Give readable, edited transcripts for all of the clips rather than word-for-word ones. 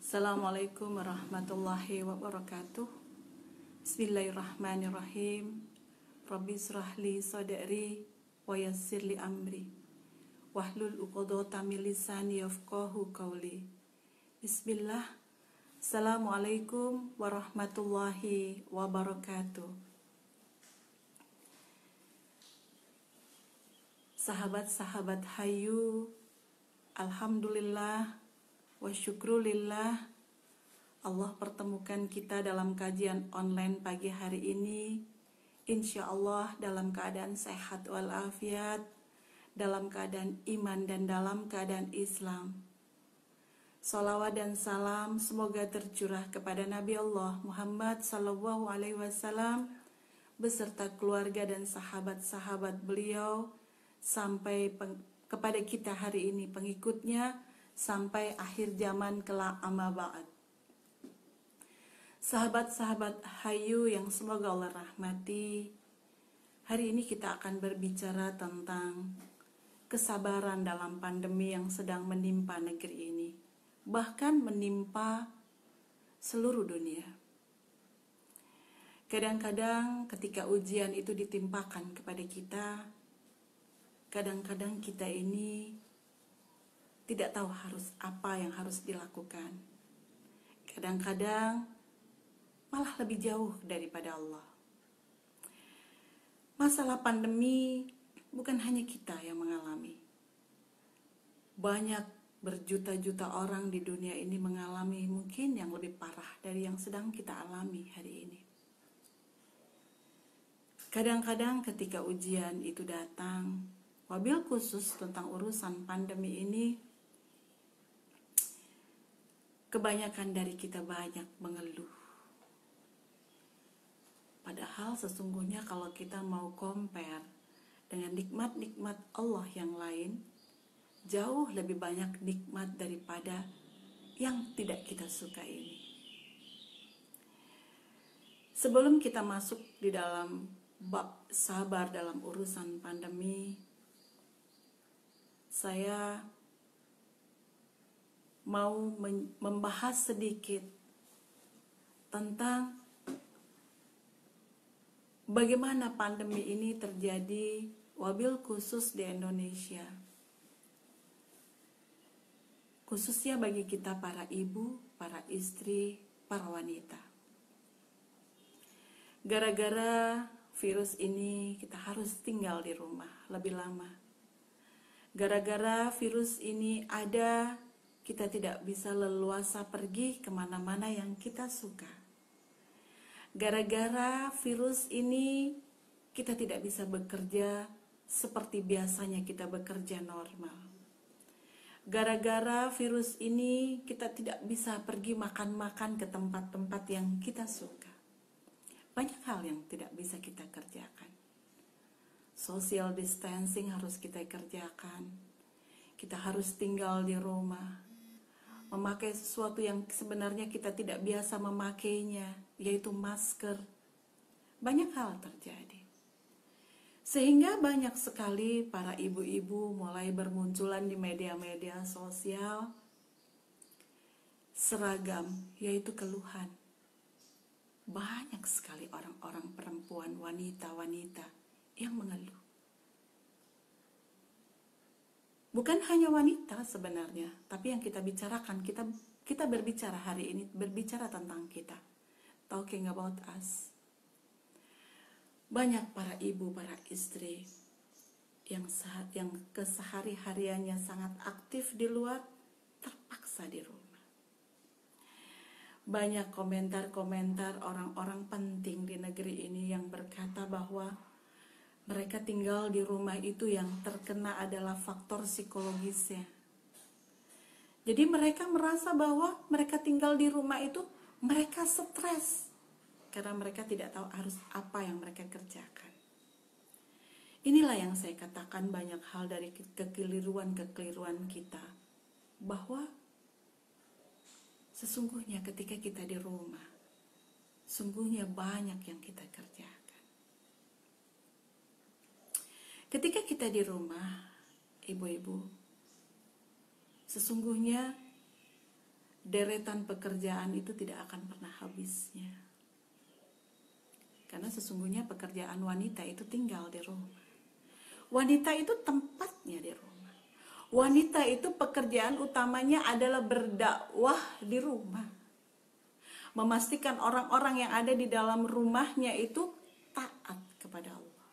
Assalamualaikum warahmatullahi wabarakatuh. Bismillahirrahmanirrahim. Rabbi shrahli sadri wa yassirli amri wahlul 'uqdatam min lisani yafqahu qawli. Bismillah. Assalamualaikum warahmatullahi wabarakatuh. Sahabat-sahabat hayu, alhamdulillah wa syukrulillah, Allah pertemukan kita dalam kajian online pagi hari ini, insya Allah dalam keadaan sehat walafiat, dalam keadaan iman dan dalam keadaan Islam. Salawat dan salam semoga tercurah kepada Nabi Allah Muhammad Sallallahu Alaihi Wasallam beserta keluarga dan sahabat-sahabat beliau sampai kepada kita hari ini pengikutnya sampai akhir zaman kelak, amma ba'd. Sahabat-sahabat hayu yang semoga Allah rahmati, hari ini kita akan berbicara tentang kesabaran dalam pandemi yang sedang menimpa negeri ini, bahkan menimpa seluruh dunia. Kadang-kadang ketika ujian itu ditimpakan kepada kita, kadang-kadang kita ini tidak tahu apa yang harus dilakukan. Kadang-kadang malah lebih jauh daripada Allah. Masalah pandemi bukan hanya kita yang mengalami. Banyak berjuta-juta orang di dunia ini mengalami mungkin yang lebih parah dari yang sedang kita alami hari ini. Kadang-kadang ketika ujian itu datang, wabil khusus tentang urusan pandemi ini, kebanyakan dari kita banyak mengeluh. Padahal sesungguhnya kalau kita mau compare dengan nikmat-nikmat Allah yang lain, jauh lebih banyak nikmat daripada yang tidak kita suka ini. Sebelum kita masuk di dalam bab sabar dalam urusan pandemi, saya mau membahas sedikit tentang bagaimana pandemi ini terjadi wabil khusus di Indonesia. Khususnya bagi kita para ibu, para istri, para wanita. Gara-gara virus ini kita harus tinggal di rumah lebih lama. Gara-gara virus ini ada, kita tidak bisa leluasa pergi kemana-mana yang kita suka. Gara-gara virus ini kita tidak bisa bekerja seperti biasanya kita bekerja normal. Gara-gara virus ini kita tidak bisa pergi makan-makan ke tempat-tempat yang kita suka. Banyak hal yang tidak bisa kita kerjakan. Social distancing harus kita kerjakan. Kita harus tinggal di rumah. Memakai sesuatu yang sebenarnya kita tidak biasa memakainya, yaitu masker. Banyak hal terjadi. Sehingga banyak sekali para ibu-ibu mulai bermunculan di media-media sosial seragam, yaitu keluhan. Banyak sekali orang-orang perempuan, wanita-wanita yang mengeluh. Bukan hanya wanita sebenarnya, tapi yang kita bicarakan, kita berbicara hari ini, berbicara tentang kita. Talking about us. Banyak para ibu, para istri yang kesehari-hariannya sangat aktif di luar, terpaksa di rumah. Banyak komentar-komentar orang-orang penting di negeri ini yang berkata bahwa mereka tinggal di rumah itu yang terkena adalah faktor psikologisnya. Jadi mereka merasa bahwa mereka tinggal di rumah itu, mereka stres. Karena mereka tidak tahu harus apa yang mereka kerjakan. Inilah yang saya katakan banyak hal dari kekeliruan-kekeliruan kita. Bahwa sesungguhnya ketika kita di rumah, sungguhnya banyak yang kita kerjakan. Ketika kita di rumah, ibu-ibu, sesungguhnya deretan pekerjaan itu tidak akan pernah habisnya. Karena sesungguhnya pekerjaan wanita itu tinggal di rumah. Wanita itu tempatnya di rumah. Wanita itu pekerjaan utamanya adalah berdakwah di rumah. Memastikan orang-orang yang ada di dalam rumahnya itu taat kepada Allah.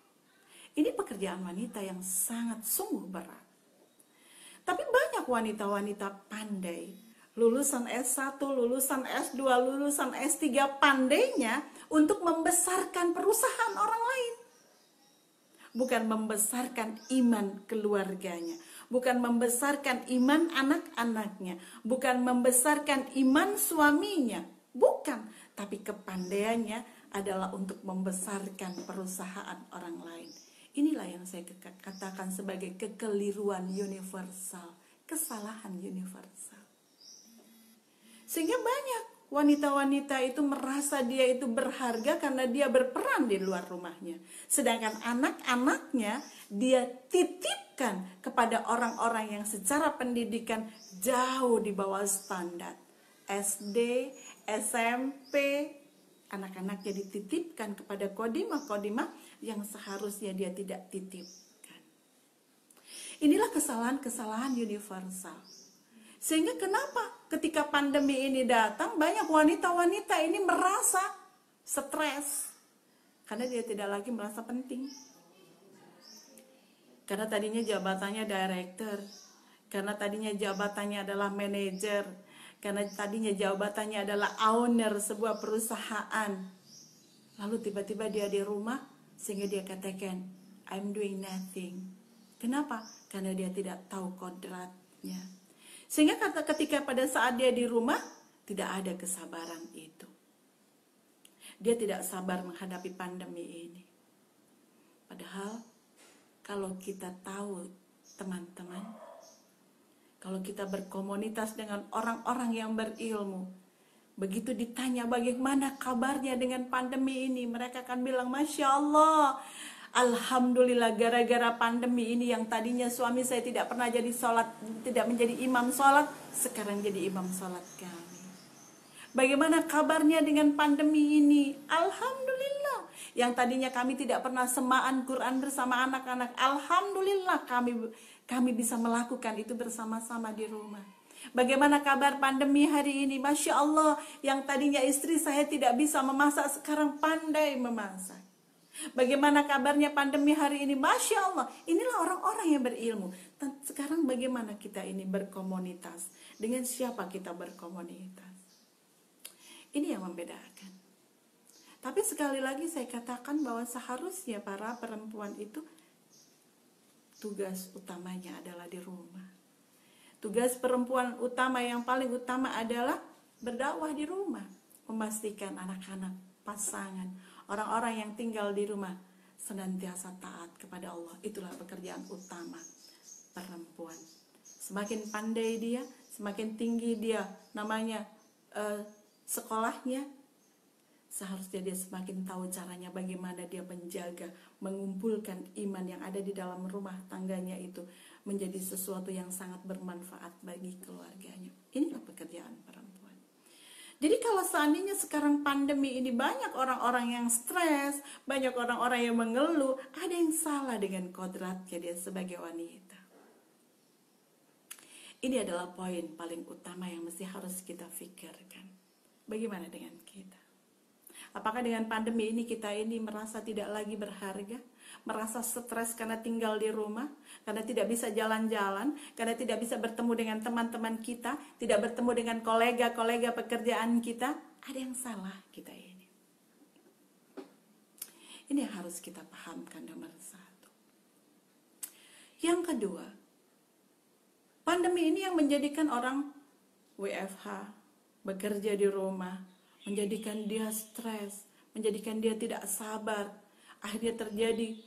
Ini pekerjaan wanita yang sangat sungguh berat. Tapi banyak wanita-wanita pandai, lulusan S1, lulusan S2, lulusan S3, pandainya untuk membesarkan perusahaan orang lain. Bukan membesarkan iman keluarganya, bukan membesarkan iman anak-anaknya, bukan membesarkan iman suaminya, bukan. Tapi kepandaiannya adalah untuk membesarkan perusahaan orang lain. Inilah yang saya katakan sebagai kekeliruan universal, kesalahan universal. Sehingga banyak wanita-wanita itu merasa dia itu berharga karena dia berperan di luar rumahnya. Sedangkan anak-anaknya dia titipkan kepada orang-orang yang secara pendidikan jauh di bawah standar. SD, SMP, anak-anaknya dititipkan kepada kodimah-kodimah yang seharusnya dia tidak titipkan. Inilah kesalahan-kesalahan universal. Sehingga kenapa ketika pandemi ini datang, banyak wanita-wanita ini merasa stres. Karena dia tidak lagi merasa penting. Karena tadinya jabatannya director, karena tadinya jabatannya adalah manajer, karena tadinya jabatannya adalah owner sebuah perusahaan. Lalu tiba-tiba dia di rumah, sehingga dia katakan, I'm doing nothing. Kenapa? Karena dia tidak tahu kodratnya. Sehingga ketika pada saat dia di rumah, tidak ada kesabaran itu. Dia tidak sabar menghadapi pandemi ini. Padahal, kalau kita tahu, teman-teman, kalau kita berkomunitas dengan orang-orang yang berilmu, begitu ditanya bagaimana kabarnya dengan pandemi ini, mereka akan bilang, Masya Allah, Alhamdulillah, gara-gara pandemi ini yang tadinya suami saya tidak pernah jadi sholat, tidak menjadi imam sholat, sekarang jadi imam sholat kami. Bagaimana kabarnya dengan pandemi ini? Alhamdulillah, yang tadinya kami tidak pernah semaan Quran bersama anak-anak, Alhamdulillah kami bisa melakukan itu bersama-sama di rumah. Bagaimana kabar pandemi hari ini? Masya Allah, yang tadinya istri saya tidak bisa memasak, sekarang pandai memasak. Bagaimana kabarnya pandemi hari ini? Masya Allah, inilah orang-orang yang berilmu. Sekarang bagaimana kita ini berkomunitas? Dengan siapa kita berkomunitas? Ini yang membedakan. Tapi sekali lagi saya katakan bahwa seharusnya para perempuan itu tugas utamanya adalah di rumah. Tugas perempuan utama yang paling utama adalah berdakwah di rumah. Memastikan anak-anak, pasangan, orang-orang yang tinggal di rumah senantiasa taat kepada Allah. Itulah pekerjaan utama perempuan. Semakin pandai dia, semakin tinggi dia namanya sekolahnya, seharusnya dia semakin tahu caranya bagaimana dia menjaga, mengumpulkan iman yang ada di dalam rumah tangganya itu menjadi sesuatu yang sangat bermanfaat bagi keluarganya. Inilah pekerjaan perempuan. Jadi kalau seandainya sekarang pandemi ini banyak orang-orang yang stres, banyak orang-orang yang mengeluh, ada yang salah dengan kodratnya dia sebagai wanita. Ini adalah poin paling utama yang mesti harus kita pikirkan. Bagaimana dengan kita? Apakah dengan pandemi ini kita ini merasa tidak lagi berharga? Merasa stres karena tinggal di rumah? Karena tidak bisa jalan-jalan? Karena tidak bisa bertemu dengan teman-teman kita? Tidak bertemu dengan kolega-kolega pekerjaan kita? Ada yang salah kita ini. Ini yang harus kita pahamkan nomor satu. Yang kedua, pandemi ini yang menjadikan orang WFH, bekerja di rumah, menjadikan dia stres, menjadikan dia tidak sabar. Akhirnya terjadi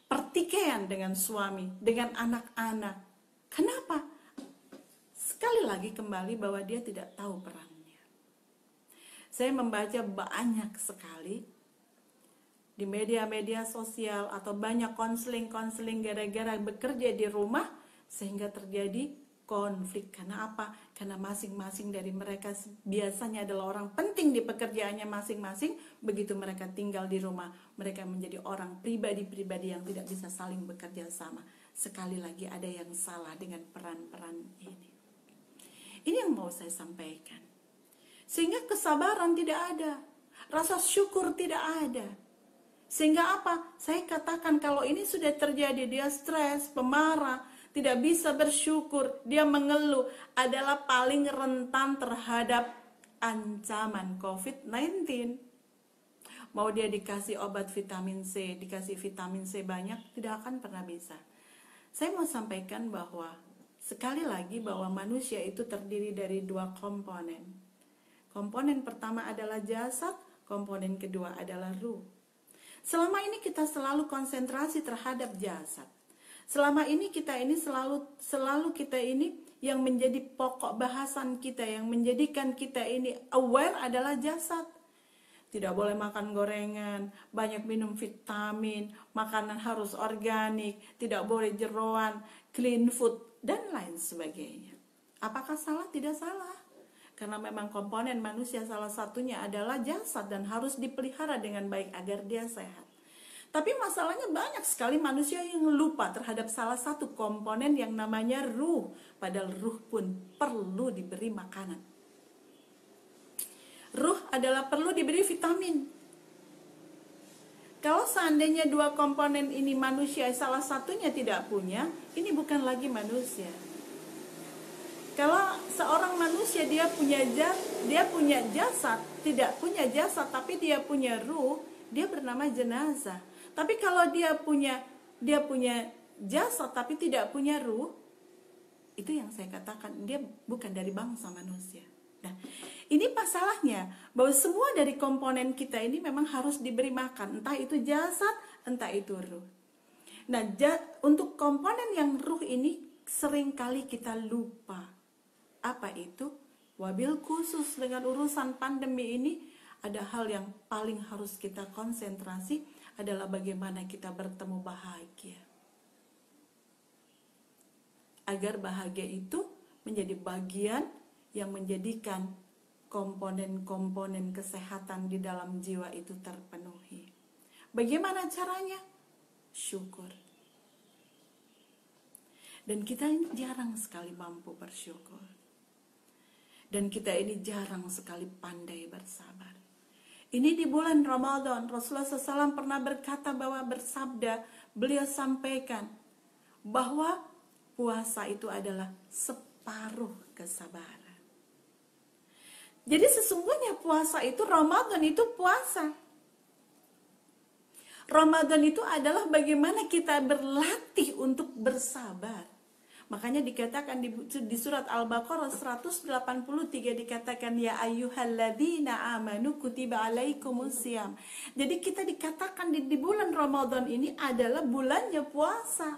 pertikaian dengan suami, dengan anak-anak. Kenapa? Sekali lagi kembali bahwa dia tidak tahu perannya. Saya membaca banyak sekali di media-media sosial atau banyak konseling-konseling gara-gara bekerja di rumah sehingga terjadi konflik. Karena apa? Karena masing-masing dari mereka biasanya adalah orang penting di pekerjaannya masing-masing. Begitu mereka tinggal di rumah, mereka menjadi orang pribadi-pribadi yang tidak bisa saling bekerja sama. Sekali lagi ada yang salah dengan peran-peran ini. Ini yang mau saya sampaikan. Sehingga kesabaran tidak ada, rasa syukur tidak ada. Sehingga apa? Saya katakan kalau ini sudah terjadi, dia stres, pemarah, tidak bisa bersyukur, dia mengeluh, adalah paling rentan terhadap ancaman COVID-19. Mau dia dikasih obat vitamin C, dikasih vitamin C banyak, tidak akan pernah bisa. Saya mau sampaikan bahwa sekali lagi bahwa manusia itu terdiri dari dua komponen. Komponen pertama adalah jasad, komponen kedua adalah ruh. Selama ini kita selalu konsentrasi terhadap jasad. Selama ini kita ini selalu kita ini yang menjadi pokok bahasan kita, yang menjadikan kita ini aware adalah jasad. Tidak boleh makan gorengan, banyak minum vitamin, makanan harus organik, tidak boleh jeroan, clean food, dan lain sebagainya. Apakah salah? Tidak salah. Karena memang komponen manusia salah satunya adalah jasad dan harus dipelihara dengan baik agar dia sehat. Tapi masalahnya banyak sekali manusia yang lupa terhadap salah satu komponen yang namanya ruh. Padahal ruh pun perlu diberi makanan. Ruh adalah perlu diberi vitamin. Kalau seandainya dua komponen ini manusia salah satunya tidak punya, ini bukan lagi manusia. Kalau seorang manusia dia punya jasad, tidak punya jasad tapi dia punya ruh, dia bernama jenazah. Tapi kalau dia punya jasad tapi tidak punya ruh, itu yang saya katakan dia bukan dari bangsa manusia. Nah, ini masalahnya bahwa semua dari komponen kita ini memang harus diberi makan, entah itu jasad, entah itu ruh. Nah, untuk komponen yang ruh ini seringkali kita lupa. Apa itu? Wabil khusus dengan urusan pandemi ini, ada hal yang paling harus kita konsentrasi adalah bagaimana kita bertemu bahagia. Agar bahagia itu menjadi bagian yang menjadikan komponen-komponen kesehatan di dalam jiwa itu terpenuhi. Bagaimana caranya? Syukur. Dan kita ini jarang sekali mampu bersyukur. Dan kita ini jarang sekali pandai bersabar. Ini di bulan Ramadan, Rasulullah SAW pernah berkata bahwa bersabda, beliau sampaikan bahwa puasa itu adalah separuh kesabaran. Jadi sesungguhnya puasa itu, Ramadan itu puasa. Ramadan itu adalah bagaimana kita berlatih untuk bersabar. Makanya dikatakan di surat Al-Baqarah 183 dikatakan ya ayyuhalladzina amanu kutiba alaikumusiyam. Jadi kita dikatakan di bulan Ramadan ini adalah bulannya puasa.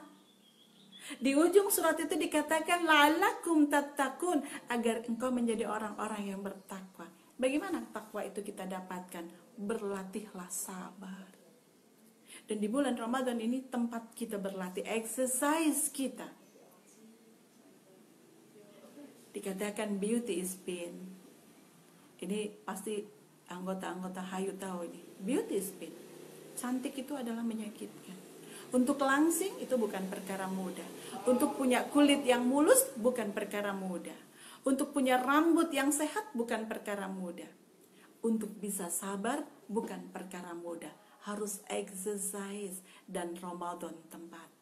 Di ujung surat itu dikatakan la'allakum tattaqun, agar engkau menjadi orang-orang yang bertakwa. Bagaimana takwa itu kita dapatkan? Berlatihlah sabar. Dan di bulan Ramadan ini tempat kita berlatih, exercise kita. Dikatakan beauty is pain. Ini pasti anggota-anggota Hayu tahu ini. Beauty is pain. Cantik itu adalah menyakitkan. Untuk langsing itu bukan perkara mudah. Untuk punya kulit yang mulus bukan perkara mudah. Untuk punya rambut yang sehat bukan perkara mudah. Untuk bisa sabar bukan perkara mudah. Harus exercise dan Ramadan tempat.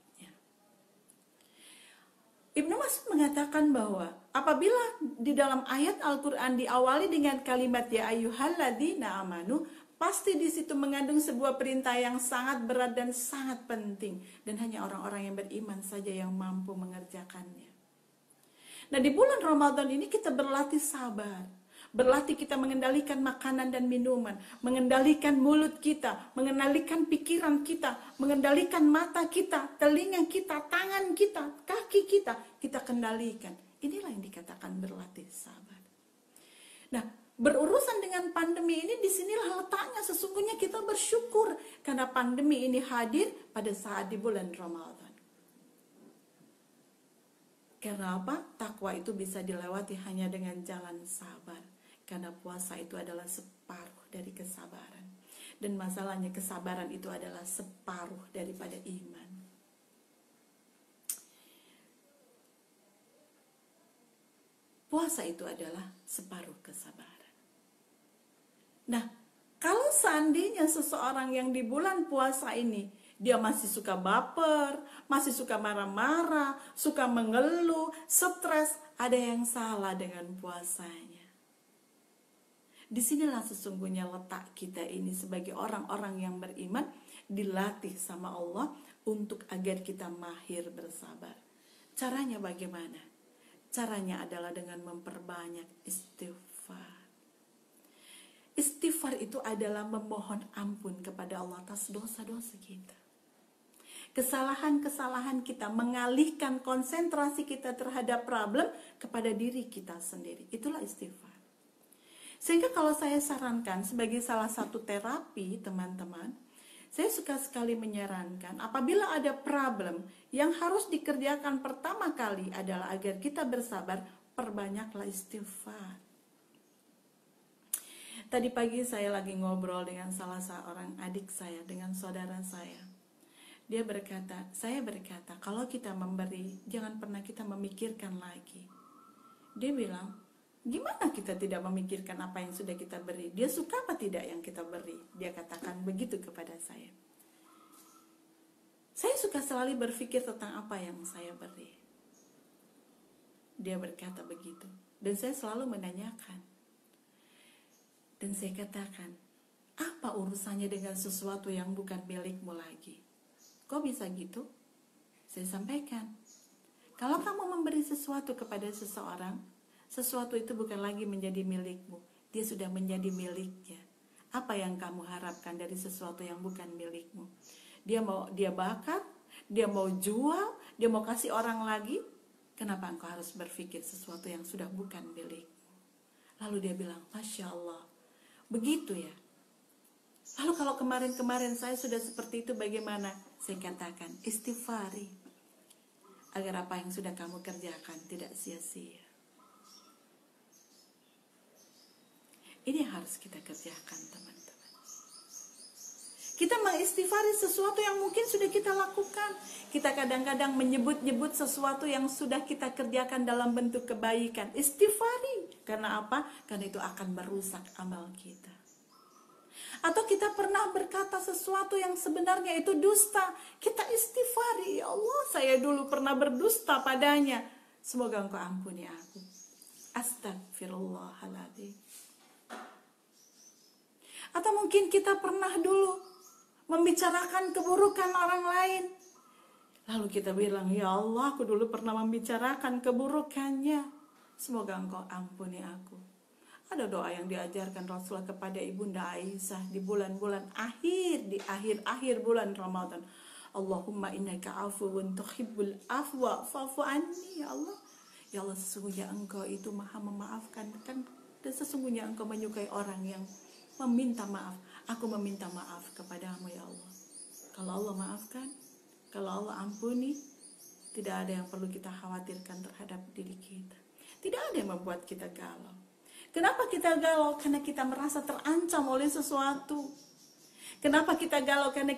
Ibnu Mas'ud mengatakan bahwa apabila di dalam ayat Al-Quran diawali dengan kalimat ya ayyuhalladzina amanu, pasti di situ mengandung sebuah perintah yang sangat berat dan sangat penting, dan hanya orang-orang yang beriman saja yang mampu mengerjakannya. Nah, di bulan Ramadan ini kita berlatih sabar, berlatih kita mengendalikan makanan dan minuman, mengendalikan mulut kita, mengendalikan pikiran kita, mengendalikan mata kita, telinga kita, tangan kita, kaki kita kendalikan. Inilah yang dikatakan berlatih sabar. Nah, berurusan dengan pandemi ini, disinilah letaknya sesungguhnya kita bersyukur karena pandemi ini hadir pada saat di bulan Ramadan. Karena apa? Takwa itu bisa dilewati hanya dengan jalan sabar. Karena puasa itu adalah separuh dari kesabaran. Dan masalahnya kesabaran itu adalah separuh daripada iman. Puasa itu adalah separuh kesabaran. Nah, kalau seandainya seseorang yang di bulan puasa ini dia masih suka baper, masih suka marah-marah, suka mengeluh, stres, ada yang salah dengan puasanya. Disinilah sesungguhnya letak kita ini sebagai orang-orang yang beriman, dilatih sama Allah untuk agar kita mahir bersabar. Caranya bagaimana? Caranya adalah dengan memperbanyak istighfar. Istighfar itu adalah memohon ampun kepada Allah atas dosa-dosa kita. Kesalahan-kesalahan kita, mengalihkan konsentrasi kita terhadap problem kepada diri kita sendiri. Itulah istighfar. Sehingga kalau saya sarankan sebagai salah satu terapi, teman-teman, saya suka sekali menyarankan apabila ada problem yang harus dikerjakan pertama kali adalah agar kita bersabar, perbanyaklah istighfar. Tadi pagi saya lagi ngobrol dengan salah seorang adik saya, dengan saudara saya. Saya berkata, kalau kita memberi, jangan pernah kita memikirkan lagi. Dia bilang, gimana kita tidak memikirkan apa yang sudah kita beri? Dia suka apa tidak yang kita beri? Dia katakan begitu kepada saya. Saya suka selalu berpikir tentang apa yang saya beri. Dia berkata begitu. Dan saya selalu menanyakan. Dan saya katakan, apa urusannya dengan sesuatu yang bukan milikmu lagi? Kok bisa gitu? Saya sampaikan, kalau kamu memberi sesuatu kepada seseorang, sesuatu itu bukan lagi menjadi milikmu, dia sudah menjadi miliknya. Apa yang kamu harapkan dari sesuatu yang bukan milikmu? Dia bakat, dia mau jual, dia mau kasih orang lagi. Kenapa engkau harus berpikir sesuatu yang sudah bukan milikmu? Lalu dia bilang, Masya Allah, begitu ya. Lalu kalau kemarin-kemarin saya sudah seperti itu bagaimana? Saya katakan, istighfari. Agar apa yang sudah kamu kerjakan tidak sia-sia. Ini yang harus kita kerjakan, teman-teman. Kita mengistighfari sesuatu yang mungkin sudah kita lakukan. Kita kadang-kadang menyebut-nyebut sesuatu yang sudah kita kerjakan dalam bentuk kebaikan. Istighfari. Karena apa? Karena itu akan merusak amal kita. Atau kita pernah berkata sesuatu yang sebenarnya itu dusta. Kita istighfari. Ya Allah, saya dulu pernah berdusta padanya. Semoga engkau ampuni aku. Astagfirullahaladzim. Atau mungkin kita pernah dulu membicarakan keburukan orang lain. Lalu kita bilang, ya Allah, aku dulu pernah membicarakan keburukannya. Semoga engkau ampuni aku. Ada doa yang diajarkan Rasulullah kepada Ibunda Aisyah di bulan-bulan akhir, di akhir-akhir bulan Ramadan. Allahumma innaka afuwun tuhibbul afwa fa'fu anni, ya Allah. Ya Allah, sesungguhnya engkau itu maha memaafkan kan, dan sesungguhnya engkau menyukai orang yang meminta maaf. Aku meminta maaf kepadamu, ya Allah. Kalau Allah maafkan, kalau Allah ampuni, tidak ada yang perlu kita khawatirkan terhadap diri kita. Tidak ada yang membuat kita galau. Kenapa kita galau? Karena kita merasa terancam oleh sesuatu. Kenapa kita galau? Karena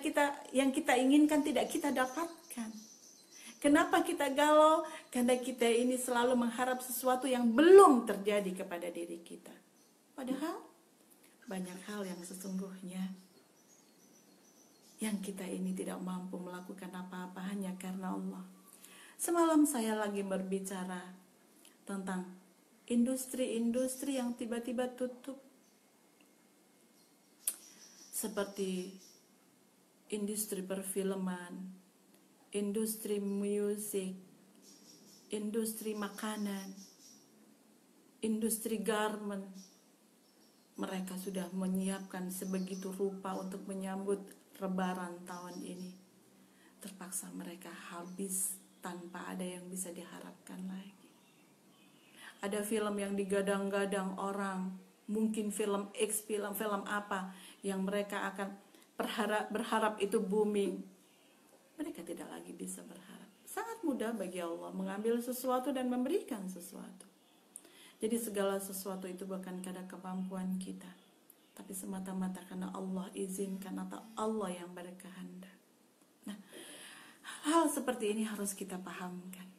yang kita inginkan tidak kita dapatkan. Kenapa kita galau? Karena kita ini selalu mengharap sesuatu yang belum terjadi kepada diri kita. Padahal banyak hal yang sesungguhnya yang kita ini tidak mampu melakukan apa-apa hanya karena Allah. Semalam saya lagi berbicara tentang industri-industri yang tiba-tiba tutup. Seperti industri perfilman, industri musik, industri makanan, industri garment. Mereka sudah menyiapkan sebegitu rupa untuk menyambut Lebaran tahun ini. Terpaksa mereka habis tanpa ada yang bisa diharapkan lagi. Ada film yang digadang-gadang orang, mungkin film X, film apa yang mereka akan berharap itu booming. Mereka tidak lagi bisa berharap. Sangat mudah bagi Allah mengambil sesuatu dan memberikan sesuatu. Jadi segala sesuatu itu bukan karena kemampuan kita, tapi semata-mata karena Allah izinkan atau Allah yang berkehendak. Nah, hal seperti ini harus kita pahamkan.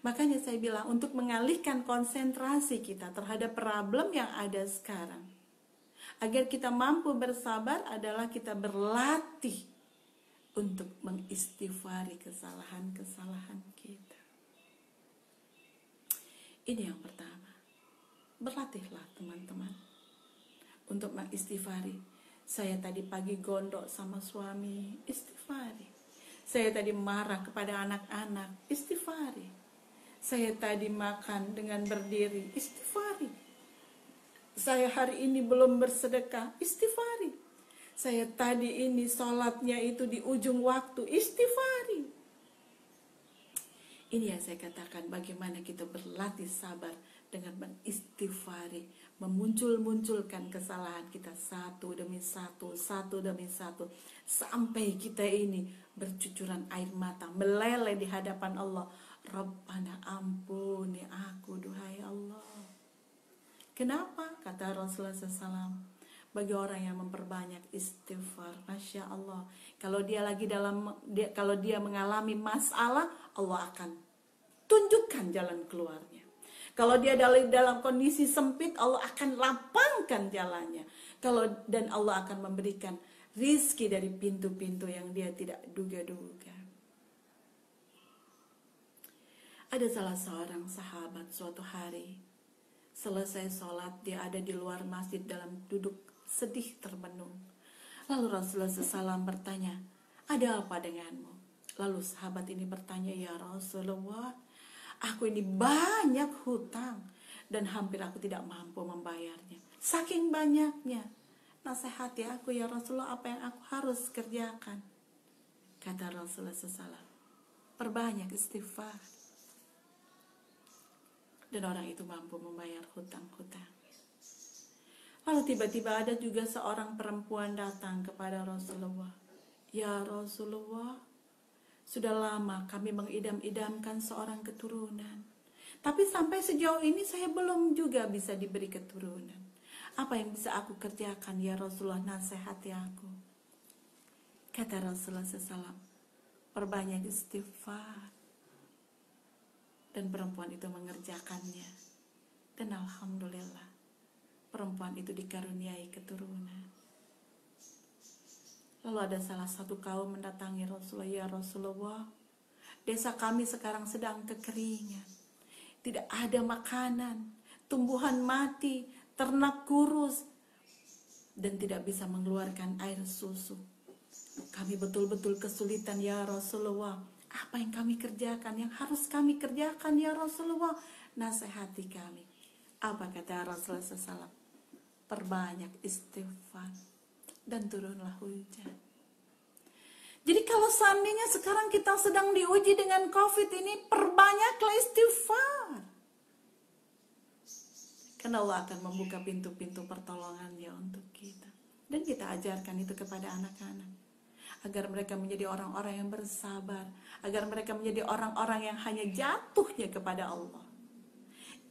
Makanya saya bilang, untuk mengalihkan konsentrasi kita terhadap problem yang ada sekarang, agar kita mampu bersabar, adalah kita berlatih untuk mengistighfari kesalahan-kesalahan kita. Ini yang pertama. Berlatihlah teman-teman untuk mengistighfari. Saya tadi pagi gondok sama suami, istighfari. Saya tadi marah kepada anak-anak, istighfari. Saya tadi makan dengan berdiri, istighfari. Saya hari ini belum bersedekah, istighfari. Saya tadi ini sholatnya itu di ujung waktu, istighfari. Ini yang saya katakan, bagaimana kita berlatih sabar dengan mengistighfari, memunculkan kesalahan kita satu demi satu, sampai kita ini bercucuran air mata, meleleh di hadapan Allah. Rabbana ampuni aku, duhai Allah. Kenapa? Kata Rasulullah SAW, bagi orang yang memperbanyak istighfar, Masya Allah, kalau dia mengalami masalah, Allah akan tunjukkan jalan keluarnya. Kalau dia dalam kondisi sempit, Allah akan lapangkan jalannya. Dan Allah akan memberikan rizki dari pintu-pintu yang dia tidak duga-duga. Ada salah seorang sahabat suatu hari, selesai sholat, dia ada di luar masjid dalam duduk sedih termenung. Lalu Rasulullah SAW bertanya, ada apa denganmu? Lalu sahabat ini bertanya, ya Rasulullah, aku ini banyak hutang dan hampir aku tidak mampu membayarnya. Saking banyaknya. Nasihati aku ya Rasulullah, apa yang aku harus kerjakan? Kata Rasulullah SAW, perbanyak istighfar. Dan orang itu mampu membayar hutang-hutang. Lalu tiba-tiba ada juga seorang perempuan datang kepada Rasulullah. Ya Rasulullah, sudah lama kami mengidam-idamkan seorang keturunan, tapi sampai sejauh ini saya belum juga bisa diberi keturunan. Apa yang bisa aku kerjakan ya Rasulullah, nasihati aku. Kata Rasulullah SAW, perbanyak istighfar. Dan perempuan itu mengerjakannya. Dan alhamdulillah, perempuan itu dikaruniai keturunan. Lalu ada salah satu kaum mendatangi Rasulullah, ya Rasulullah, desa kami sekarang sedang kekeringan. Tidak ada makanan, tumbuhan mati, ternak kurus, dan tidak bisa mengeluarkan air susu. Kami betul-betul kesulitan ya Rasulullah. Apa yang kami kerjakan, yang harus kami kerjakan ya Rasulullah? Nasihati kami. Apa kata Rasulullah SAW? Perbanyak istighfar dan turunlah hujan. Jadi kalau seandainya sekarang kita sedang diuji dengan COVID ini, perbanyaklah istighfar. Karena Allah akan membuka pintu-pintu pertolongannya untuk kita. Dan kita ajarkan itu kepada anak-anak. Agar mereka menjadi orang-orang yang bersabar. Agar mereka menjadi orang-orang yang hanya jatuhnya kepada Allah.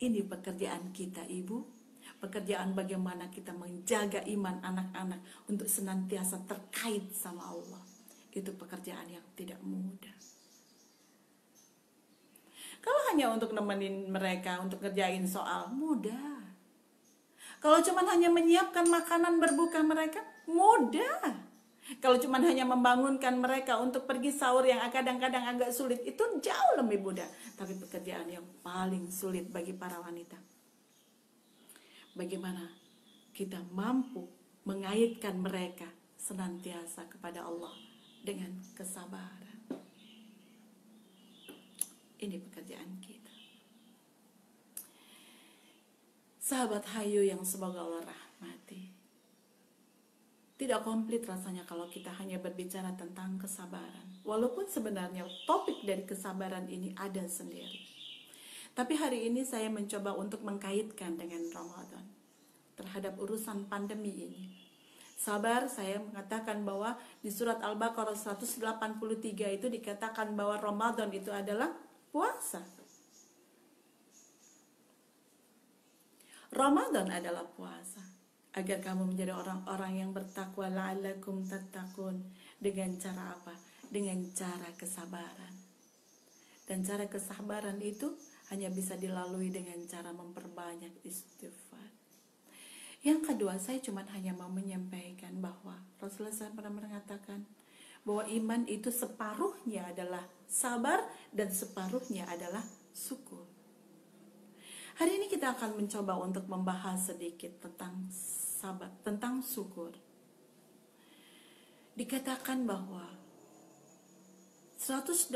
Ini pekerjaan kita, Ibu. Pekerjaan bagaimana kita menjaga iman anak-anak untuk senantiasa terkait sama Allah. Itu pekerjaan yang tidak mudah. Kalau hanya untuk nemenin mereka, untuk ngerjain soal, mudah. Kalau cuma hanya menyiapkan makanan berbuka mereka, mudah. Kalau cuma hanya membangunkan mereka untuk pergi sahur yang kadang-kadang agak sulit, itu jauh lebih mudah. Tapi pekerjaan yang paling sulit bagi para wanita, bagaimana kita mampu mengaitkan mereka senantiasa kepada Allah dengan kesabaran. Ini pekerjaan kita. Sahabat Hayu yang semoga Allah rahmati, tidak komplit rasanya kalau kita hanya berbicara tentang kesabaran. Walaupun sebenarnya topik dari kesabaran ini ada sendiri. Tapi hari ini saya mencoba untuk mengkaitkan dengan Ramadan terhadap urusan pandemi ini. Sabar, saya mengatakan bahwa di surat Al-Baqarah 183 itu dikatakan bahwa Ramadan itu adalah puasa. Ramadan adalah puasa. Agar kamu menjadi orang-orang yang bertakwa, la'allakum tattaqun. Dengan cara apa? Dengan cara kesabaran. Dan cara kesabaran itu hanya bisa dilalui dengan cara memperbanyak istighfar. Yang kedua, saya cuma hanya mau menyampaikan bahwa Rasulullah SAW pernah mengatakan bahwa iman itu separuhnya adalah sabar dan separuhnya adalah syukur. Hari ini kita akan mencoba untuk membahas sedikit tentang sabar, tentang syukur. Dikatakan bahwa 185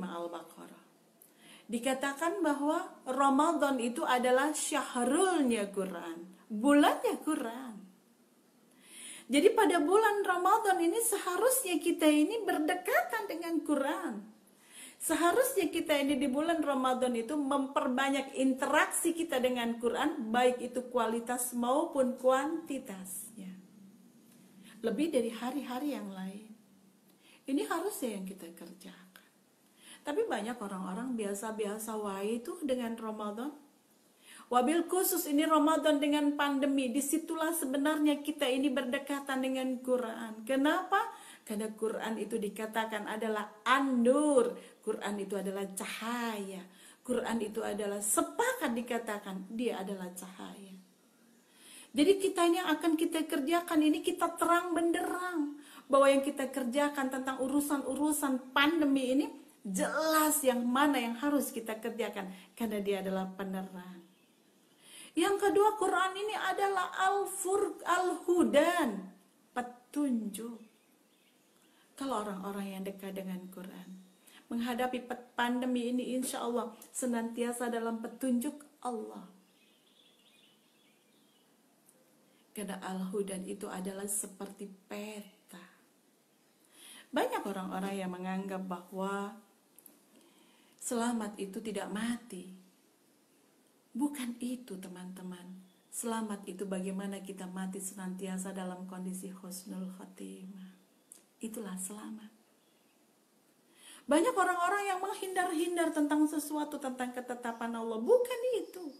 Al-Baqarah dikatakan bahwa Ramadan itu adalah syahrulnya Quran, bulannya Quran. Jadi pada bulan Ramadan ini seharusnya kita ini berdekatan dengan Quran. Seharusnya kita ini di bulan Ramadan itu memperbanyak interaksi kita dengan Quran, baik itu kualitas maupun kuantitasnya. Lebih dari hari-hari yang lain. Ini harusnya yang kita kerjakan. Tapi banyak orang-orang biasa-biasa wae itu dengan Ramadan. Wabil khusus ini Ramadan dengan pandemi. Disitulah sebenarnya kita ini berdekatan dengan Quran. Kenapa? Karena Quran itu dikatakan adalah an-nur. Quran itu adalah cahaya. Quran itu adalah sepakat dikatakan dia adalah cahaya. Jadi kita yang akan kita kerjakan ini kita terang benderang. Bahwa yang kita kerjakan tentang urusan-urusan pandemi ini jelas yang mana yang harus kita kerjakan karena dia adalah penerang. Yang kedua, Quran ini adalah al-hudan, petunjuk. Kalau orang-orang yang dekat dengan Quran menghadapi pandemi ini, insya Allah senantiasa dalam petunjuk Allah. Karena al-hudan itu adalah seperti peta. Banyak orang-orang yang menganggap bahwa selamat itu tidak mati. Bukan itu, teman-teman. Selamat itu bagaimana kita mati senantiasa dalam kondisi husnul khotimah. Itulah selamat. Banyak orang-orang yang menghindar-hindar tentang sesuatu, tentang ketetapan Allah. Bukan itu.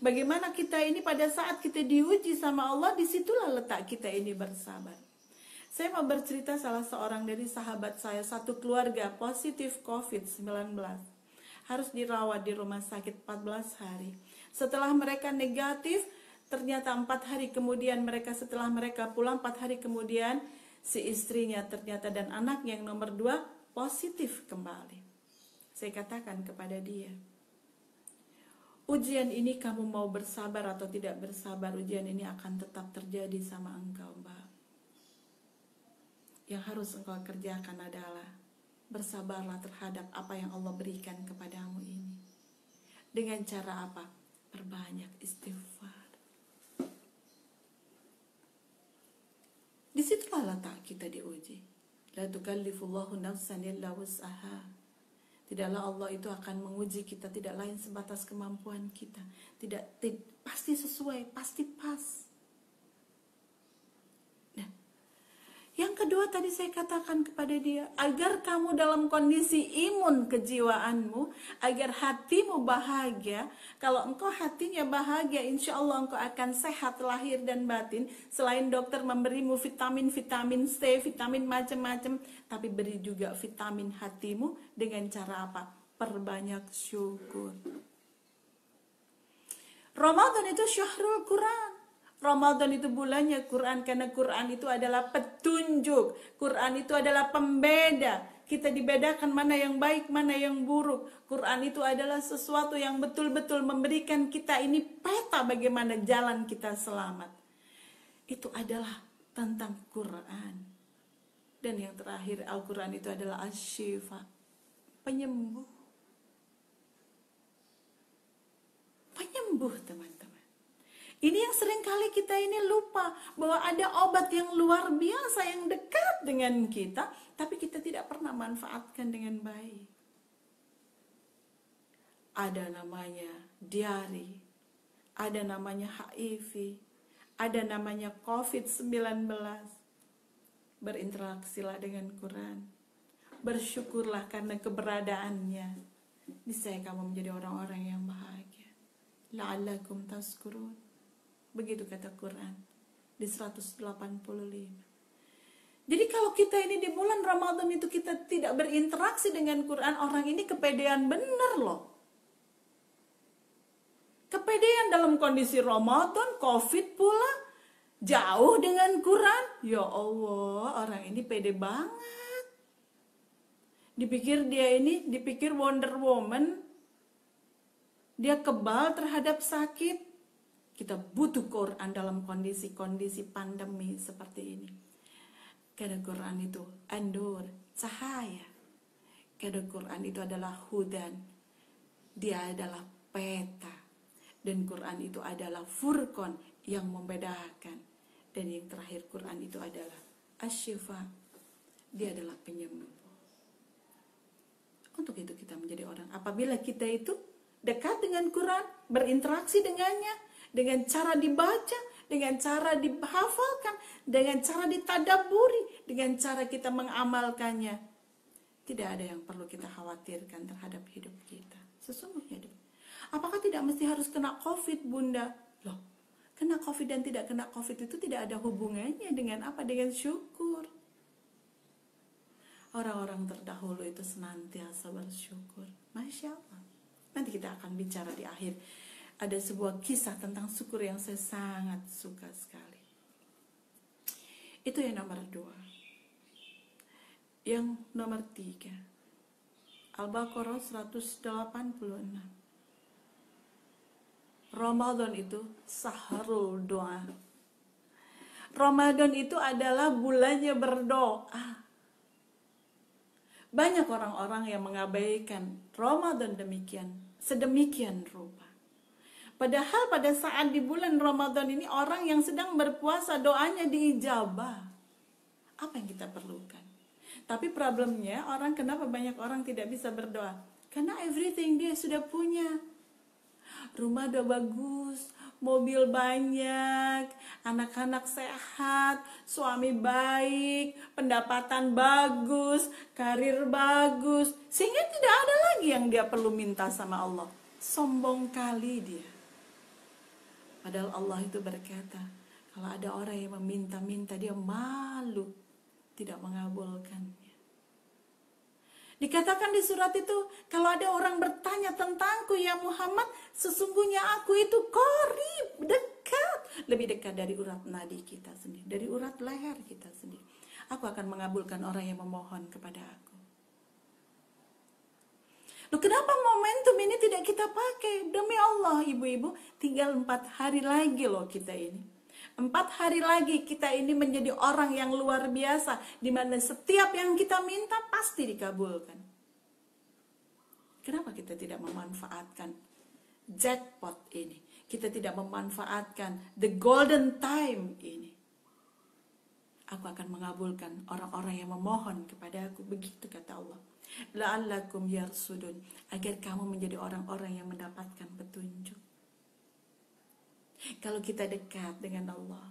Bagaimana kita ini pada saat kita diuji sama Allah, disitulah letak kita ini bersabar. Saya mau bercerita salah seorang dari sahabat saya, satu keluarga positif COVID-19. Harus dirawat di rumah sakit 14 hari. Setelah mereka negatif, ternyata 4 hari kemudian setelah mereka pulang 4 hari kemudian, si istrinya ternyata dan anaknya yang nomor 2 positif kembali. Saya katakan kepada dia, ujian ini kamu mau bersabar atau tidak bersabar, ujian ini akan tetap terjadi sama engkau, Mbak. Yang harus engkau kerjakan adalah bersabarlah terhadap apa yang Allah berikan kepadamu ini. Dengan cara apa? Perbanyak istighfar. Disitulah letak kita diuji. La tukallifullahu nafsan illa wus'aha. Tidaklah Allah itu akan menguji kita tidak lain sebatas kemampuan kita. Tidak pasti sesuai, pasti pas. Yang kedua tadi saya katakan kepada dia, agar kamu dalam kondisi imun kejiwaanmu, agar hatimu bahagia. Kalau engkau hatinya bahagia, insya Allah engkau akan sehat lahir dan batin. Selain dokter memberimu vitamin C, vitamin macam-macam, tapi beri juga vitamin hatimu dengan cara apa? Perbanyak syukur. Ramadan itu syahrul Quran. Ramadan itu bulannya Quran, karena Quran itu adalah petunjuk. Quran itu adalah pembeda. Kita dibedakan mana yang baik, mana yang buruk. Quran itu adalah sesuatu yang betul-betul memberikan kita ini peta bagaimana jalan kita selamat. Itu adalah tentang Quran. Dan yang terakhir, Al-Quran itu adalah asy-syifa, penyembuh. Penyembuh, teman-teman. Ini yang sering kali kita ini lupa, bahwa ada obat yang luar biasa yang dekat dengan kita, tapi kita tidak pernah manfaatkan dengan baik. Ada namanya diare, ada namanya HIV, ada namanya COVID-19. Berinteraksilah dengan Quran. Bersyukurlah karena keberadaannya. Niscaya kamu menjadi orang-orang yang bahagia. La'allakum tazkurun. Begitu kata Quran di 185. Jadi kalau kita ini di bulan Ramadan itu kita tidak berinteraksi dengan Quran, orang ini kepedean bener loh. Kepedean dalam kondisi Ramadan, Covid pula, jauh dengan Quran. Ya Allah, orang ini pede banget. Dipikir Wonder Woman, dia kebal terhadap sakit. Kita butuh Quran dalam kondisi-kondisi pandemi seperti ini. Karena Quran itu andur, cahaya. Karena Quran itu adalah hudan. Dia adalah peta. Dan Quran itu adalah furqan yang membedakan. Dan yang terakhir Quran itu adalah asy-syifa. Dia adalah penyembuh. Untuk itu kita menjadi orang. Apabila kita itu dekat dengan Quran, berinteraksi dengannya, dengan cara dibaca, dengan cara dihafalkan, dengan cara ditadaburi, dengan cara kita mengamalkannya. Tidak ada yang perlu kita khawatirkan terhadap hidup kita. Sesungguhnya. Apakah tidak mesti harus kena COVID, Bunda? Loh, kena COVID dan tidak kena COVID itu tidak ada hubungannya dengan apa? Dengan syukur. Orang-orang terdahulu itu senantiasa bersyukur. Masya Allah. Nanti kita akan bicara di akhir. Ada sebuah kisah tentang syukur yang saya sangat suka sekali. Itu yang nomor 2. Yang nomor 3. Al-Baqarah 186. Ramadan itu sahrul doa. Ramadan itu adalah bulannya berdoa. Banyak orang-orang yang mengabaikan Ramadan sedemikian rupa. Padahal pada saat di bulan Ramadan ini orang yang sedang berpuasa doanya diijabah. Apa yang kita perlukan? Tapi problemnya kenapa banyak orang tidak bisa berdoa? Karena everything dia sudah punya. Rumah udah bagus, mobil banyak, anak-anak sehat, suami baik, pendapatan bagus, karir bagus. Sehingga tidak ada lagi yang dia perlu minta sama Allah. Sombong kali dia. Padahal Allah itu berkata, kalau ada orang yang meminta-minta, dia malu tidak mengabulkannya. Dikatakan di surat itu, kalau ada orang bertanya tentangku ya Muhammad, sesungguhnya aku itu qarib, dekat. Lebih dekat dari urat nadi kita sendiri, dari urat leher kita sendiri. Aku akan mengabulkan orang yang memohon kepada aku. Loh, kenapa momentum ini tidak kita pakai? Demi Allah ibu-ibu, tinggal 4 hari lagi loh kita ini. 4 hari lagi kita ini menjadi orang yang luar biasa, di mana setiap yang kita minta pasti dikabulkan. Kenapa kita tidak memanfaatkan jackpot ini? Kita tidak memanfaatkan the golden time ini. Aku akan mengabulkan orang-orang yang memohon kepada aku. Begitu kata Allah. La'allakum yarsudun. Agar kamu menjadi orang-orang yang mendapatkan petunjuk. Kalau kita dekat dengan Allah,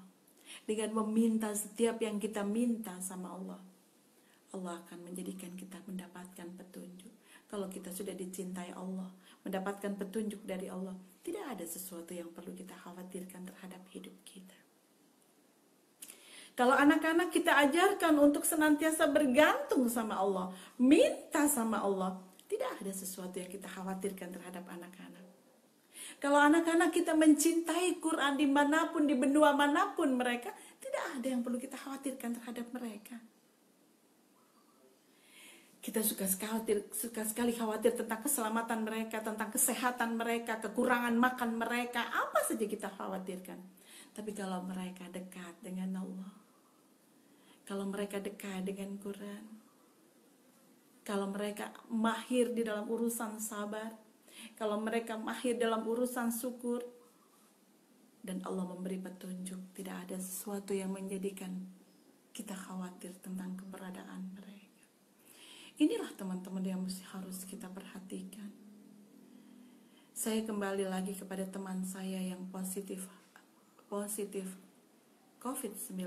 dengan meminta setiap yang kita minta sama Allah, Allah akan menjadikan kita mendapatkan petunjuk. Kalau kita sudah dicintai Allah, mendapatkan petunjuk dari Allah, tidak ada sesuatu yang perlu kita khawatirkan terhadap hidup kita. Kalau anak-anak kita ajarkan untuk senantiasa bergantung sama Allah, minta sama Allah, tidak ada sesuatu yang kita khawatirkan terhadap anak-anak. Kalau anak-anak kita mencintai Quran dimanapun, di benua manapun mereka, tidak ada yang perlu kita khawatirkan terhadap mereka. Kita suka sekali khawatir tentang keselamatan mereka, tentang kesehatan mereka, kekurangan makan mereka, apa saja kita khawatirkan. Tapi kalau mereka dekat dengan Allah, kalau mereka dekat dengan Quran, kalau mereka mahir di dalam urusan sabar, kalau mereka mahir dalam urusan syukur, dan Allah memberi petunjuk, tidak ada sesuatu yang menjadikan kita khawatir tentang keberadaan mereka. Inilah teman-teman yang harus kita perhatikan. Saya kembali lagi kepada teman saya yang positif COVID-19.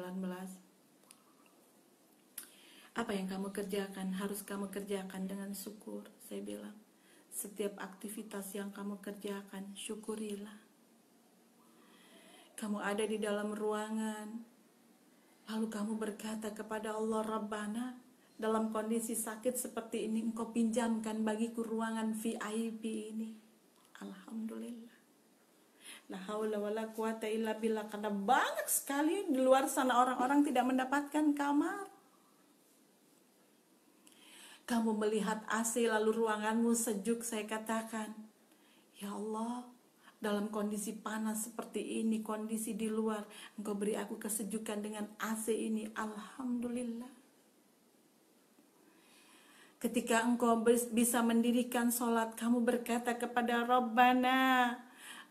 Apa yang kamu kerjakan harus kamu kerjakan dengan syukur. Saya bilang, setiap aktivitas yang kamu kerjakan, syukurilah. Kamu ada di dalam ruangan, lalu kamu berkata kepada Allah, Rabbana, dalam kondisi sakit seperti ini, Engkau pinjamkan bagiku ruangan VIP ini. Alhamdulillah. La haula wala quwata illa billah. Karena banyak sekali di luar sana orang-orang tidak mendapatkan kamar. Kamu melihat AC lalu ruanganmu sejuk, saya katakan, ya Allah, dalam kondisi panas seperti ini, kondisi di luar, Engkau beri aku kesejukan dengan AC ini. Alhamdulillah. Ketika Engkau bisa mendirikan sholat, kamu berkata kepada Rabbana,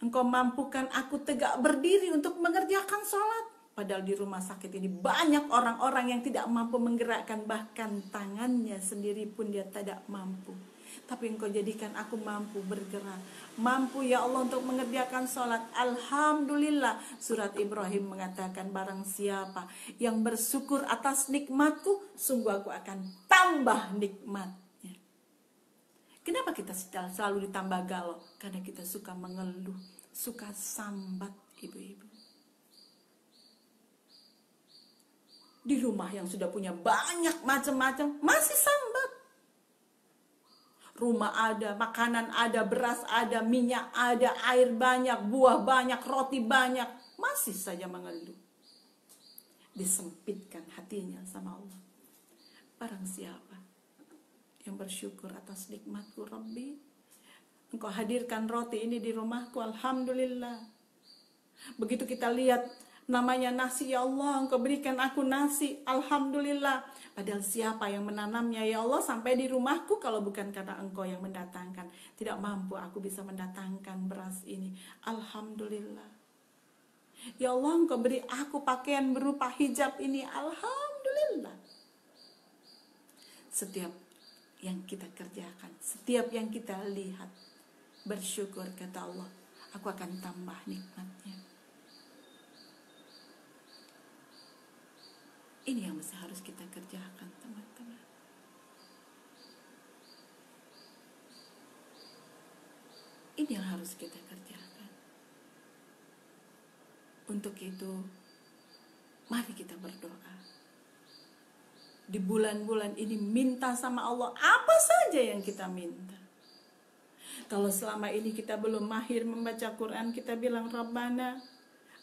Engkau mampukan aku tegak berdiri untuk mengerjakan sholat. Padahal di rumah sakit ini banyak orang-orang yang tidak mampu menggerakkan, bahkan tangannya sendiri pun dia tidak mampu. Tapi Engkau jadikan aku mampu bergerak. Mampu ya Allah untuk mengerjakan sholat. Alhamdulillah. Surat Ibrahim mengatakan, barang siapa yang bersyukur atas nikmatku, sungguh aku akan tambah nikmatnya. Kenapa kita selalu ditambah galau? Karena kita suka mengeluh, suka sambat, ibu-ibu. Di rumah yang sudah punya banyak macam-macam, masih sambat. Rumah ada, makanan ada, beras ada, minyak ada, air banyak, buah banyak, roti banyak, masih saja mengeluh. Disempitkan hatinya sama Allah. Barang siapa yang bersyukur atas nikmatku, Rabbi, Engkau hadirkan roti ini di rumahku, Alhamdulillah. Begitu kita lihat namanya nasi, ya Allah, Engkau berikan aku nasi, Alhamdulillah. Padahal siapa yang menanamnya, ya Allah, sampai di rumahku kalau bukan karena Engkau yang mendatangkan. Tidak mampu aku bisa mendatangkan beras ini, Alhamdulillah. Ya Allah, Engkau beri aku pakaian berupa hijab ini, Alhamdulillah. Setiap yang kita kerjakan, setiap yang kita lihat, bersyukur, kata Allah, aku akan tambah nikmatnya. Ini yang mesti harus kita kerjakan, teman-teman. Ini yang harus kita kerjakan. Untuk itu, mari kita berdoa. Di bulan-bulan ini minta sama Allah apa saja yang kita minta. Kalau selama ini kita belum mahir membaca Quran, kita bilang, Rabbana,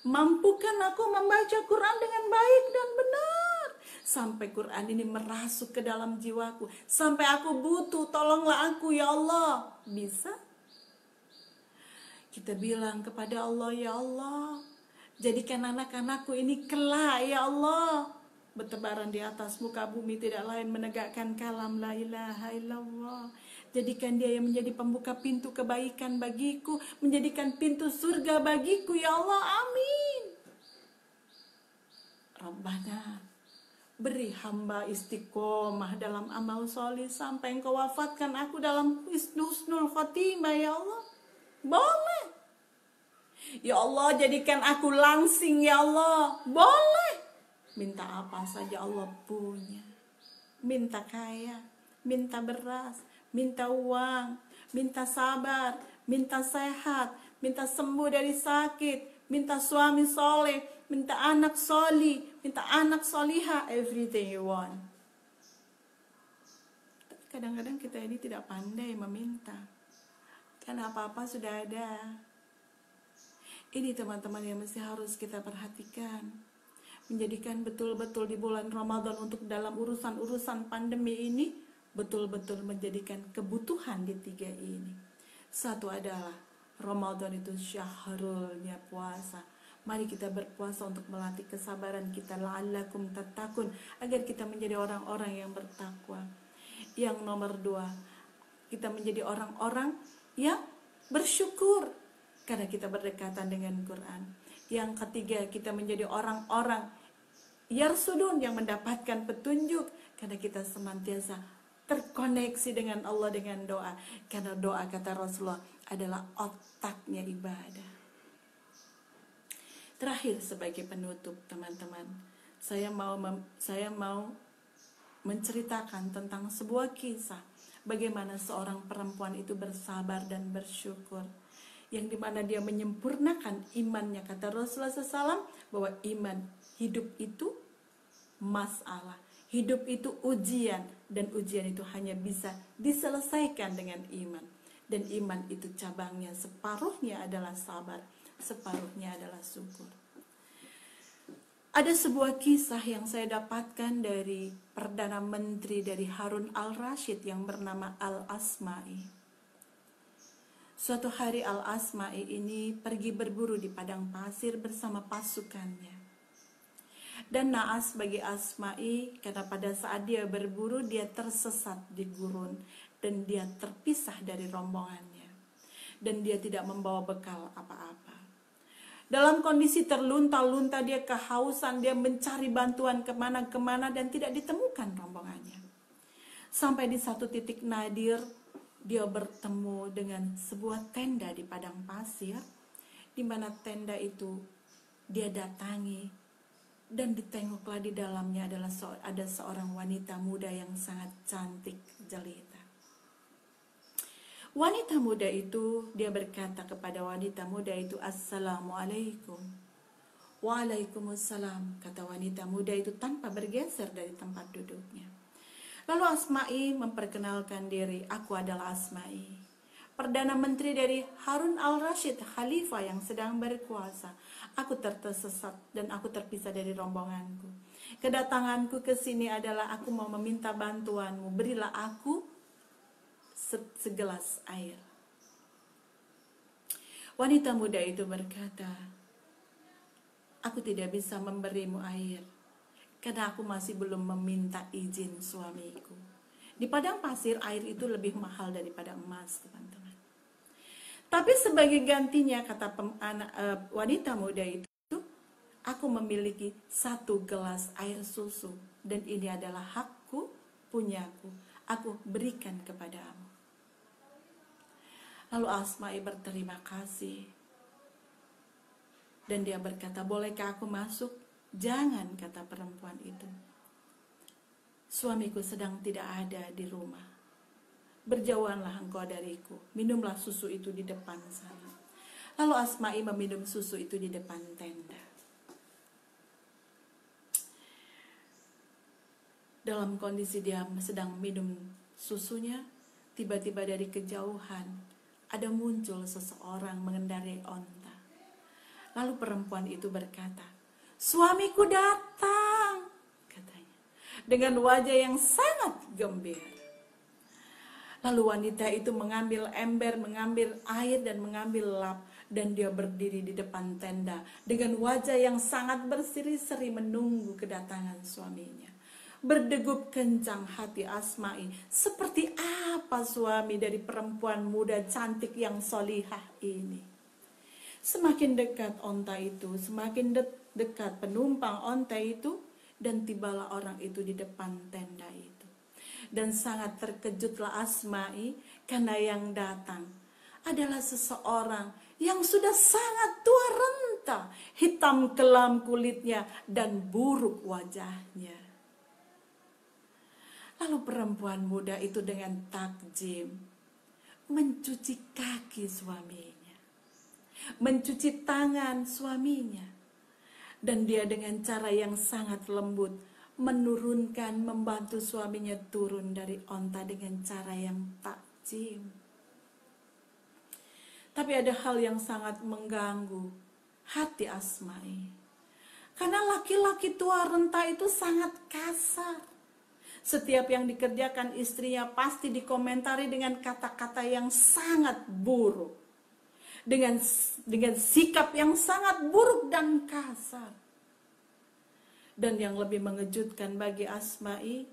mampukan aku membaca Quran dengan baik dan benar. Sampai Quran ini merasuk ke dalam jiwaku. Sampai aku butuh, tolonglah aku ya Allah. Bisa? Kita bilang kepada Allah, ya Allah, jadikan anak-anakku ini kelak ya Allah, bertebaran di atas muka bumi, tidak lain menegakkan kalam la ilaha illallah. Jadikan dia yang menjadi pembuka pintu kebaikan bagiku, menjadikan pintu surga bagiku ya Allah, amin. Rabbana, beri hamba istiqomah dalam amal soleh sampai Engkau wafatkan aku dalam husnul khotimah ya Allah. Boleh. Ya Allah, jadikan aku langsing ya Allah. Boleh. Minta apa saja Allah punya. Minta kaya, minta beras, minta uang, minta sabar, minta sehat, minta sembuh dari sakit, minta suami soleh, minta anak soli, minta anak soliha, everything you want. Tapi kadang-kadang kita ini tidak pandai meminta, karena apa-apa sudah ada. Ini teman-teman yang mesti harus kita perhatikan. Menjadikan betul-betul di bulan Ramadan untuk dalam urusan-urusan pandemi ini, betul-betul menjadikan kebutuhan di 3 ini. Satu adalah Ramadan itu syahrulnya puasa. Mari kita berpuasa untuk melatih kesabaran kita, la'allakum tattaqun, agar kita menjadi orang-orang yang bertakwa. Yang nomor 2, kita menjadi orang-orang yang bersyukur karena kita berdekatan dengan Quran. Yang ketiga, kita menjadi orang-orang yarsudun, yang mendapatkan petunjuk karena kita senantiasa terkoneksi dengan Allah dengan doa. Karena doa, kata Rasulullah, adalah otaknya ibadah. Terakhir sebagai penutup teman-teman, saya mau menceritakan tentang sebuah kisah bagaimana seorang perempuan itu bersabar dan bersyukur, yang dimana dia menyempurnakan imannya. Kata Rasulullah SAW bahwa iman, hidup itu masalah, hidup itu ujian, dan ujian itu hanya bisa diselesaikan dengan iman. Dan iman itu cabangnya, separuhnya adalah sabar, separuhnya adalah syukur. Ada sebuah kisah yang saya dapatkan dari Perdana Menteri dari Harun al-Rashid yang bernama Al-Asma'i. Suatu hari Al-Asma'i ini pergi berburu di padang pasir bersama pasukannya. Dan naas bagi Asma'i karena pada saat dia berburu dia tersesat di gurun dan dia terpisah dari rombongannya. Dan dia tidak membawa bekal apa-apa. Dalam kondisi terlunta-lunta, dia kehausan, dia mencari bantuan kemana-kemana dan tidak ditemukan rombongannya. Sampai di satu titik nadir, dia bertemu dengan sebuah tenda di padang pasir, di mana tenda itu dia datangi, dan ditengoklah di dalamnya ada seorang wanita muda yang sangat cantik jelita. Wanita muda itu, dia berkata kepada wanita muda itu, "Assalamualaikum." "Waalaikumsalam," kata wanita muda itu tanpa bergeser dari tempat duduknya. Lalu Asma'i memperkenalkan diri, "Aku adalah Asma'i, Perdana Menteri dari Harun al-Rashid, Khalifah yang sedang berkuasa. Aku tersesat dan aku terpisah dari rombonganku. Kedatanganku ke sini adalah aku mau meminta bantuanmu. Berilah aku segelas air." Wanita muda itu berkata, "Aku tidak bisa memberimu air karena aku masih belum meminta izin suamiku." Di padang pasir air itu lebih mahal daripada emas, teman-teman. Tapi sebagai gantinya, kata wanita muda itu, "Aku memiliki 1 gelas air susu dan ini adalah hakku, punyaku. Aku berikan kepadamu." Lalu Asma'i berterima kasih. Dan dia berkata, "Bolehkah aku masuk?" "Jangan," kata perempuan itu. "Suamiku sedang tidak ada di rumah. Berjauhanlah engkau dariku. Minumlah susu itu di depan sana." Lalu Asma'i meminum susu itu di depan tenda. Dalam kondisi dia sedang minum susunya, tiba-tiba dari kejauhan ada muncul seseorang mengendarai onta. Lalu perempuan itu berkata, "Suamiku datang," katanya, dengan wajah yang sangat gembira. Lalu wanita itu mengambil ember, mengambil air dan mengambil lap, dan dia berdiri di depan tenda dengan wajah yang sangat berseri-seri menunggu kedatangan suaminya. Berdegup kencang hati Asma'i, seperti apa suami dari perempuan muda cantik yang solihah ini. Semakin dekat onta itu, semakin dekat penumpang onta itu, dan tibalah orang itu di depan tenda itu. Dan sangat terkejutlah Asma'i karena yang datang adalah seseorang yang sudah sangat tua renta, hitam kelam kulitnya dan buruk wajahnya. Lalu perempuan muda itu dengan takjim mencuci kaki suaminya, mencuci tangan suaminya, dan dia dengan cara yang sangat lembut menurunkan, membantu suaminya turun dari onta dengan cara yang takjim. Tapi ada hal yang sangat mengganggu hati Asma'i, karena laki-laki tua renta itu sangat kasar. Setiap yang dikerjakan istrinya pasti dikomentari dengan kata-kata yang sangat buruk, dengan sikap yang sangat buruk dan kasar. Dan yang lebih mengejutkan bagi Asma'i,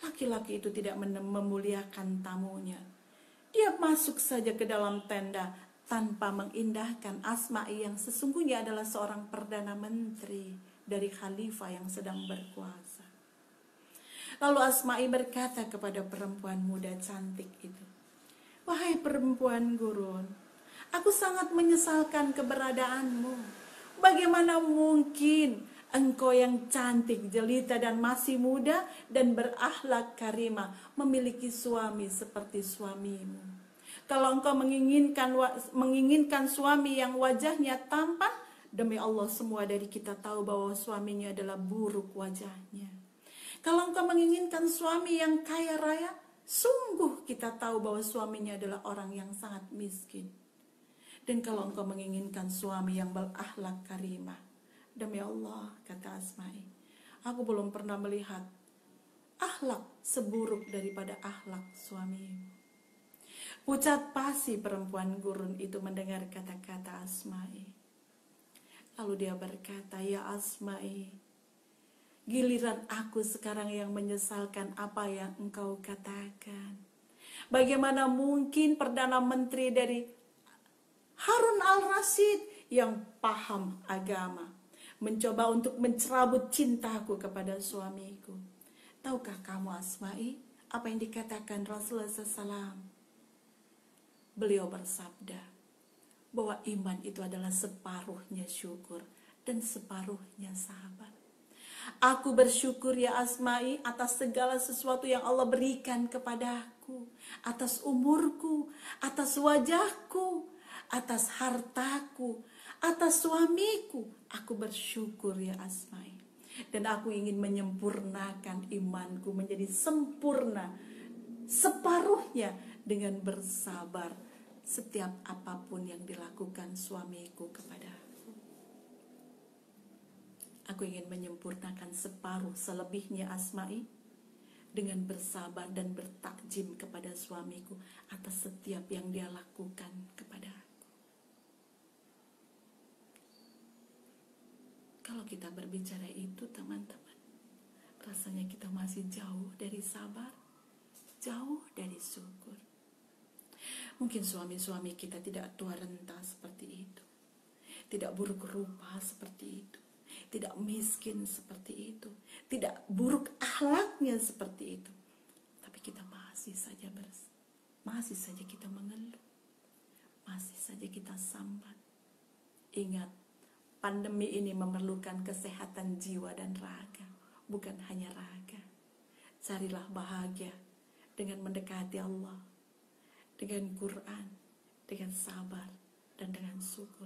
laki-laki itu tidak memuliakan tamunya. Dia masuk saja ke dalam tenda tanpa mengindahkan Asma'i yang sesungguhnya adalah seorang perdana menteri dari khalifah yang sedang berkuasa. Lalu Asma'i berkata kepada perempuan muda cantik itu, "Wahai perempuan gurun, aku sangat menyesalkan keberadaanmu. Bagaimana mungkin engkau yang cantik, jelita dan masih muda dan berakhlak karimah memiliki suami seperti suamimu? Kalau engkau menginginkan suami yang wajahnya tampan, demi Allah semua dari kita tahu bahwa suaminya adalah buruk wajahnya. Kalau engkau menginginkan suami yang kaya raya, sungguh kita tahu bahwa suaminya adalah orang yang sangat miskin. Dan kalau engkau menginginkan suami yang berakhlak karimah, demi Allah, kata Asma'i, aku belum pernah melihat akhlak seburuk daripada akhlak suamimu. Pucat pasi perempuan gurun itu mendengar kata-kata Asma'i. Lalu dia berkata, ya Asma'i, giliran aku sekarang yang menyesalkan apa yang engkau katakan. Bagaimana mungkin Perdana Menteri dari Harun al-Rashid yang paham agama mencoba untuk mencerabut cintaku kepada suamiku. Tahukah kamu Asma'i apa yang dikatakan Rasulullah SAW? Beliau bersabda bahwa iman itu adalah separuhnya syukur dan separuhnya sabar. Aku bersyukur ya Asma'i atas segala sesuatu yang Allah berikan kepadaku, atas umurku, atas wajahku, atas hartaku, atas suamiku. Aku bersyukur ya Asma'i. Dan aku ingin menyempurnakan imanku menjadi sempurna separuhnya dengan bersabar setiap apapun yang dilakukan suamiku kepadaku. Aku ingin menyempurnakan separuh selebihnya Asma'i dengan bersabar dan bertakjim kepada suamiku atas setiap yang dia lakukan kepada aku. Kalau kita berbicara itu teman-teman, rasanya kita masih jauh dari sabar, jauh dari syukur. Mungkin suami-suami kita tidak tua renta seperti itu, tidak buruk rupa seperti itu, tidak miskin seperti itu, tidak buruk akhlaknya seperti itu. Tapi kita masih saja kita mengeluh, masih saja kita sambat. Ingat, pandemi ini memerlukan kesehatan jiwa dan raga, bukan hanya raga. Carilah bahagia dengan mendekati Allah, dengan Quran, dengan sabar, dan dengan syukur.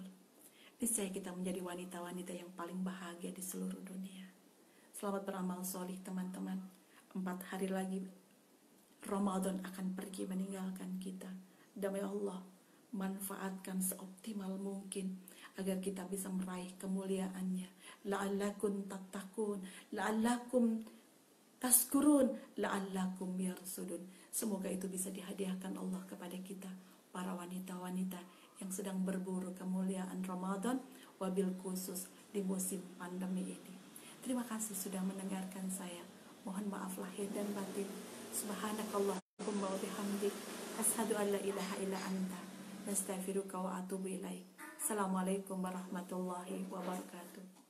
Niscaya kita menjadi wanita-wanita yang paling bahagia di seluruh dunia. Selamat beramal solih teman-teman. 4 hari lagi Ramadan akan pergi meninggalkan kita. Demi Allah, manfaatkan seoptimal mungkin agar kita bisa meraih kemuliaannya. La'allakum tattaqun, la'allakum taskurun, la'allakum yarsudun. Semoga itu bisa dihadiahkan Allah kepada kita, para wanita-wanita yang sedang berburu kemuliaan Ramadan, wabil khusus di musim pandemi ini. Terima kasih sudah mendengarkan saya. Mohon maaf lahir dan batin. Subhanakallahumma wa bihamdik, asyhadu an la ilaha illa anta, nastaghfiruka wa atubu ilaik. Assalamualaikum warahmatullahi wabarakatuh.